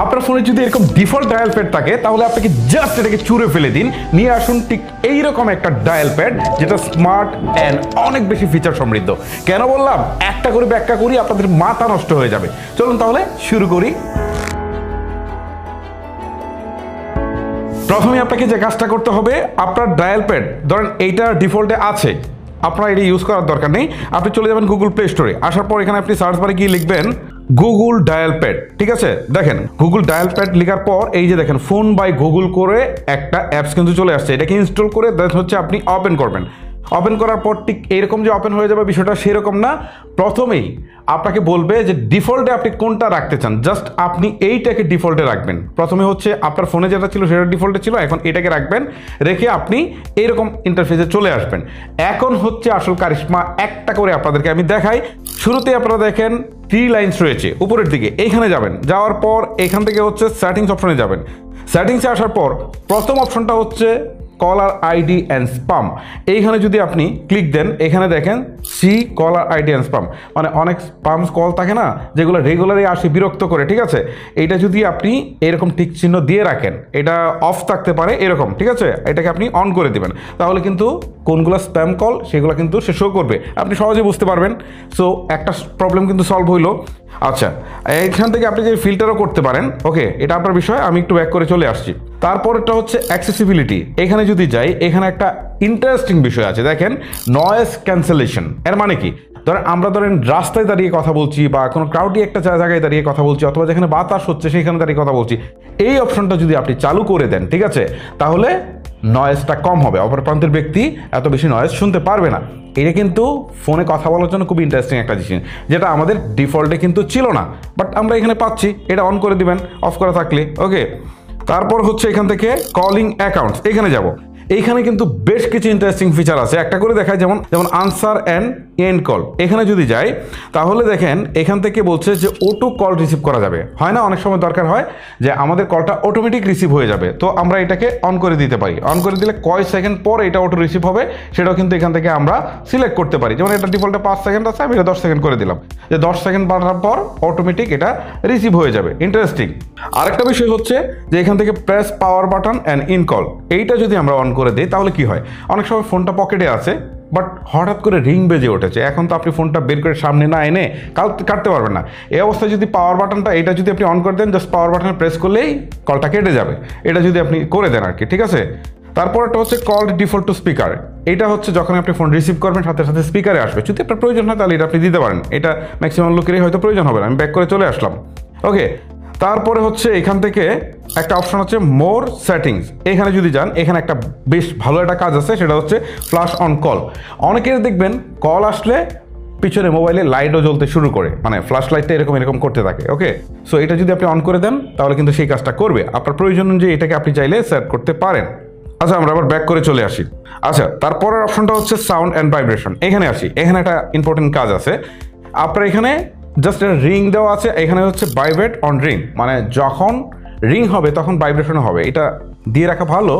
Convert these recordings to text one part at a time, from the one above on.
আপনার ফোনে যদি এরকম ডিফল্ট ডায়াল প্যাড থাকে তাহলে আপনাকে জাস্ট এটাকে চুরে ফেলে দিন, নিয়ে আসুন ঠিক এইরকম একটা ডায়াল প্যাড যেটা স্মার্ট অ্যান্ড অনেক বেশি ফিচার সমৃদ্ধ। কেন বললাম? একটা করে ব্যাখ্যা করি, আপনাদের মাথা নষ্ট হয়ে যাবে। চলুন তাহলে শুরু করি। প্রথমে আপনাকে যে কাজটা করতে হবে, আপনার ডায়াল প্যাড ধরেন এইটা ডিফল্টে আছে, আপনার এটা ইউজ করার দরকার নেই। আপনি চলে যাবেন গুগল প্লে স্টোরে, আসার পর এখানে আপনি সার্চ বারে গিয়ে লিখবেন গুগল ডায়াল প্যাড। ঠিক আছে, দেখেন গুগল ডায়াল প্যাড লেখার পর এই যে দেখেন ফোন বাই গুগল করে একটা অ্যাপস কিন্তু চলে আসছে। এটাকে ইনস্টল করে দেন হচ্ছে আপনি ওপেন করবেন। ওপেন করার পর ঠিক এরকম যে ওপেন হয়ে যাবে বিষয়টা সেরকম না। প্রথমেই আপনাকে বলবে যে ডিফল্টে আপনি কোনটা রাখতে চান, জাস্ট আপনি এইটাকে ডিফল্টে রাখবেন। প্রথমে হচ্ছে আপনার ফোনে যেটা ছিল সেটা ডিফল্টে ছিল, এখন এটাকে রাখবেন, রেখে আপনি এইরকম ইন্টারফেসে চলে আসবেন। এখন হচ্ছে আসল কারিশমা, একটা করে আপনাদেরকে আমি দেখাই। শুরুতে আপনারা দেখেন 3 লাইনস রয়েছে উপরের দিকে, এইখানে যাবেন, যাওয়ার পর এখান থেকে হচ্ছে সেটিংস অপশনে যাবেন। সেটিংসে আসার পর প্রথম অপশনটা হচ্ছে কলার আইডি অ্যান্ড স্পাম। এইখানে যদি আপনি ক্লিক দেন, এখানে দেখেন see caller ID and spam, মানে অনেক স্পাম কল থাকে না যেগুলো রেগুলারই আসে বিরক্ত করে। ঠিক আছে, এইটা যদি আপনি এরকম টিক চিহ্ন দিয়ে রাখেন, এটা অফ থাকতে পারে এরকম। ঠিক আছে, এটাকে আপনি অন করে দিবেন, তাহলে কিন্তু কোনগুলো স্প্যাম কল সেগুলো কিন্তু সে শো করবে, আপনি সহজে বুঝতে পারবেন। সো একটা প্রবলেম কিন্তু সলভ হইলো। আচ্ছা, এইখান থেকে আপনি যে ফিল্টারও করতে পারেন। ওকে, এটা আপনার বিষয়, আমি একটু ব্যাক করে চলে আসছি। তারপরটা হচ্ছে অ্যাক্সেসিবিলিটি। এখানে যদি যাই, এখানে একটা ইন্টারেস্টিং বিষয় আছে, দেখেন নয়েজ ক্যান্সেলেশন। এর মানে কি? আমরা রাস্তায় দাঁড়িয়ে কথা বলছি বা কোনো ক্রাউডি একটা জায়গায় দাঁড়িয়ে কথা বলছি, অথবা যেখানে বাতাস হচ্ছে সেখানে দাঁড়িয়ে কথা বলছি, এই অপশনটা যদি আপনি চালু করে দেন, ঠিক আছে, তাহলে নয়েজটা কম হবে, অপর প্রান্তের ব্যক্তি এত বেশি নয়েজ শুনতে পারবে না। এটা কিন্তু ফোনে কথা বলার জন্য খুব ইন্টারেস্টিং একটা জিনিস, যেটা আমাদের ডিফল্টে কিন্তু ছিল না, বাট আমরা এখানে পাচ্ছি। এটা অন করে দিবেন অফ করা থাকলে। ওকে, তারপর হচ্ছে এখান থেকে কলিং অ্যাকাউন্টস, এখানে যাব। এইখানে কিন্তু বেশ কিছু ইন্টারেস্টিং ফিচার আছে, একটা করে দেখায়। যেমন আনসার অ্যান্ড এন্ড কল। এখানে যদি যাই তাহলে দেখেন এখান থেকে বলছে যে অটো কল রিসিভ করা যাবে। হয় না, অনেক সময় দরকার হয় যে আমাদের কলটা অটোমেটিক রিসিভ হয়ে যাবে, তো আমরা এটাকে অন করে দিতে পারি। অন করে দিলে কয় সেকেন্ড পর এটা অটো রিসিভ হবে সেটাও কিন্তু এখান থেকে আমরা সিলেক্ট করতে পারি। যেমন এটা ডিফল্টে 5 সেকেন্ড আছে, আমি এটা 10 সেকেন্ড করে দিলাম, যে 10 সেকেন্ড বাড়ার পর অটোমেটিক এটা রিসিভ হয়ে যাবে। ইন্টারেস্টিং। আরেকটা বিষয় হচ্ছে যে এখান থেকে press power button and in call, এইটা যদি আমরা অন করে দিই তাহলে কি হয়, অনেক সময় ফোনটা পকেটে আছে বাট হঠাৎ করে রিং বেজে উঠেছে, এখন তো আপনি ফোনটা বের করে সামনে না এনে কাটতে পারবেন না। এই অবস্থায় যদি পাওয়ার বাটনটা এটা যদি আপনি অন করে দেন, জাস্ট পাওয়ার বাটনে প্রেস করলেই কলটা কেটে যাবে। এটা যদি আপনি করে দেন আর কি, ঠিক আছে। তারপর একটা হচ্ছে কল ডিফল্ট টু স্পিকার। এটা হচ্ছে যখন আপনি ফোন রিসিভ করবেন সাথে সাথে স্পিকারে আসবে, যদি আপনার প্রয়োজন হয় তাহলে এটা আপনি দিতে পারেন। এটা ম্যাক্সিমাম লোকেরই হয়তো প্রয়োজন হবে না। আমি ব্যাক করে চলে আসলাম। ওকে, তারপরে হচ্ছে এখান থেকে একটা অপশন হচ্ছে মোর সেটিংস। এখানে যদি যান, এখানে একটা বেশ ভালো একটা কাজ আছে, সেটা হচ্ছে ফ্ল্যাশ অন কল। অনেকের দেখবেন কল আসলে পিছনে মোবাইলে লাইটও জ্বলতে শুরু করে, মানে ফ্ল্যাশ লাইটটা এরকম করতে থাকে। ওকে, সো এটা যদি আপনি অন করে দেন তাহলে কিন্তু সেই কাজটা করবে। আপনার প্রয়োজন অনুযায়ী এটাকে আপনি চাইলে সেট করতে পারেন। আচ্ছা, আমরা আবার ব্যাক করে চলে আসি। আচ্ছা, তারপরের অপশনটা হচ্ছে সাউন্ড অ্যান্ড ভাইব্রেশন। এখানে আসি, এখানে একটা ইম্পর্টেন্ট কাজ আছে। আপনার এখানে জাস্ট রিং দেওয়া আছে, এখানে হচ্ছে ভাইব্রেট অন রিং, মানে যখন রিং হবে তখন ভাইব্রেশন হবে। এটা দিয়ে রাখা ভালো,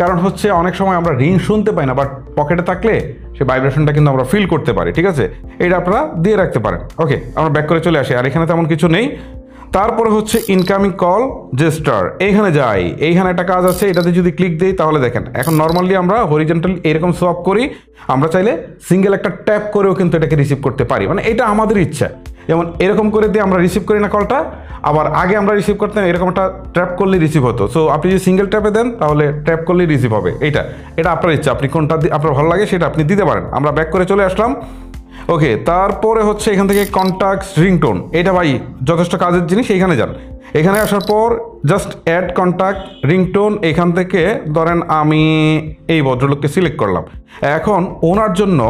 কারণ হচ্ছে অনেক সময় আমরা রিং শুনতে পাই না, বাট পকেটে থাকলে সে ভাইব্রেশনটা কিন্তু আমরা ফিল করতে পারি। ঠিক আছে, এটা আপনারা দিয়ে রাখতে পারেন। ওকে, আমরা ব্যাক করে চলে আসি, আর এখানে তেমন কিছু নেই। তারপরে হচ্ছে ইনকামিং কল জেস্টার। এইখানে যাই, এইখানে একটা কাজ আছে, এটাতে যদি ক্লিক দিই তাহলে দেখেন এখন নর্মালি আমরা হরিজন্টালি এরকম সোয়াপ করি, আমরা চাইলে সিঙ্গেল একটা ট্যাপ করেও কিন্তু এটাকে রিসিভ করতে পারি, মানে এটা আমাদের ইচ্ছা। যেমন এরকম করে দিয়ে আমরা রিসিভ করি না কলটা, আবার আগে আমরা রিসিভ করতাম এরকম একটা ট্যাপ করলেই রিসিভ হতো। সো আপনি যদি সিঙ্গেল ট্যাপে দেন তাহলে ট্যাপ করলেই রিসিভ হবে। এটা আপনার ইচ্ছা, আপনি কোনটা আপনার ভালো লাগে সেটা আপনি দিতে পারেন। আমরা ব্যাক করে চলে আসলাম। ওকে, তারপরে হচ্ছে এখান থেকে কন্ট্যাক্টস রিংটোন। এটা ভাই যথেষ্ট কাজের জিনিস। এইখানে যান, এখানে আসার পর জাস্ট অ্যাড কন্ট্যাক্ট রিংটোন। এখান থেকে ধরেন আমি এই ভদ্রলোককে সিলেক্ট করলাম, এখন ওনার জন্য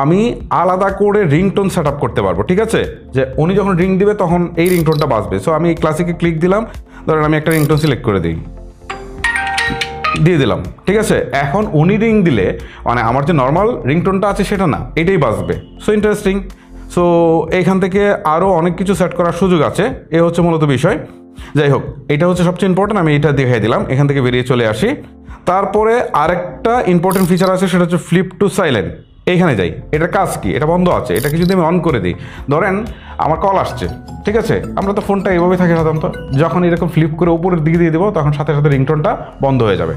আমি আলাদা করে রিংটোন সেট আপ করতে পারবো। ঠিক আছে, যে উনি যখন রিং দিবে তখন এই রিংটোনটা বাজবে। সো আমি ক্লাসিকে ক্লিক দিলাম, ধরেন আমি একটা রিংটোন সিলেক্ট করে দিই, দিয়ে দিলাম। ঠিক আছে, এখন উনি রিং দিলে মানে আমার যে নর্মাল রিংটোনটা আছে সেটা না, এটাই বাজবে। So interesting. সো এইখান থেকে আরও অনেক কিছু সেট করার সুযোগ আছে, এ হচ্ছে মূলত বিষয়। যাই হোক, এটা হচ্ছে সবচেয়ে ইম্পর্টেন্ট, আমি এটা দেখাই দিলাম। এখান থেকে বেরিয়ে চলে আসি। তারপরে আরেকটা ইম্পর্টেন্ট ফিচার আছে, সেটা হচ্ছে ফ্লিপ টু সাইলেন্ট। এইখানে যাই, এটার কাজ কি, এটা বন্ধ আছে, এটাকে যদি আমি অন করে দিই, ধরেন আমার কল আসছে, ঠিক আছে, আমরা তো ফোনটা এইভাবেই থাকি সাধারণত, যখন এরকম ফ্লিপ করে উপরের দিকে দিয়ে দেবো তখন সাথে সাথে রিংটোনটা বন্ধ হয়ে যাবে।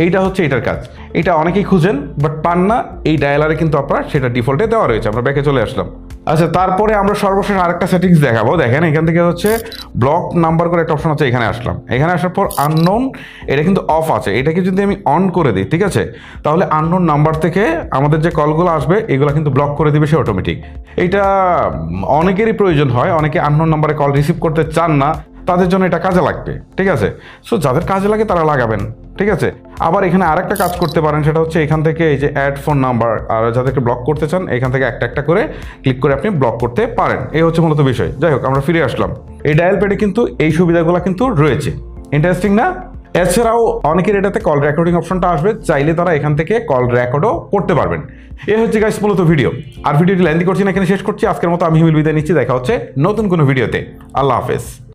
এইটা হচ্ছে এটার কাজ। এটা অনেকেই খুঁজেন বাট পান না, এই ডায়ালারে কিন্তু আপনার সেটা ডিফল্টে দেওয়া রয়েছে। আমরা ব্যাকে চলে আসলাম। আচ্ছা, তারপরে আমরা সর্বশেষ আরেকটা সেটিংস দেখাবো। দেখেন এখান থেকে হচ্ছে ব্লক নাম্বার করে একটা অপশন আছে, এখানে আসলাম। এখানে আসার পর আননোন, এটা কিন্তু অফ আছে, এটাকে যদি আমি অন করে দিই, ঠিক আছে, তাহলে আননোন নাম্বার থেকে আমাদের যে কলগুলো আসবে এগুলো কিন্তু ব্লক করে দিবে সে অটোমেটিক। এটা অনেকেরই প্রয়োজন হয়, অনেকে আননোন নাম্বারে কল রিসিভ করতে চান না, তাদের জন্য এটা কাজে লাগবে, ঠিক আছে। সো যাদের কাজে লাগে তারা লাগাবেন, ঠিক আছে। আবার এখানে আরেকটা কাজ করতে পারেন, সেটা হচ্ছে এখান থেকে এই যে অ্যাড ফোন নাম্বার, আর যাদেরকে ব্লক করতে চান এখান থেকে একটা একটা করে ক্লিক করে আপনি ব্লক করতে পারেন। এই হচ্ছে মূলত বিষয়। যাই হোক, আমরা ফিরে আসলাম। এই ডায়াল প্যাডে কিন্তু এই সুবিধাগুলো কিন্তু রয়েছে। ইন্টারেস্টিং না? এছাড়াও অনেকের এটাতে কল রেকর্ডিং অপশনটা আসবে, চাইলে তারা এখান থেকে কল রেকর্ডও করতে পারবেন। এই হচ্ছে গাইস মূলত ভিডিও। আর ভিডিওটি লেন্দি করছি না, এখানে শেষ করছি। আজকের মতো আমি হিমেল বিদায় নিচ্ছি। দেখা হচ্ছে নতুন কোনো ভিডিওতে। আল্লাহ হাফেজ।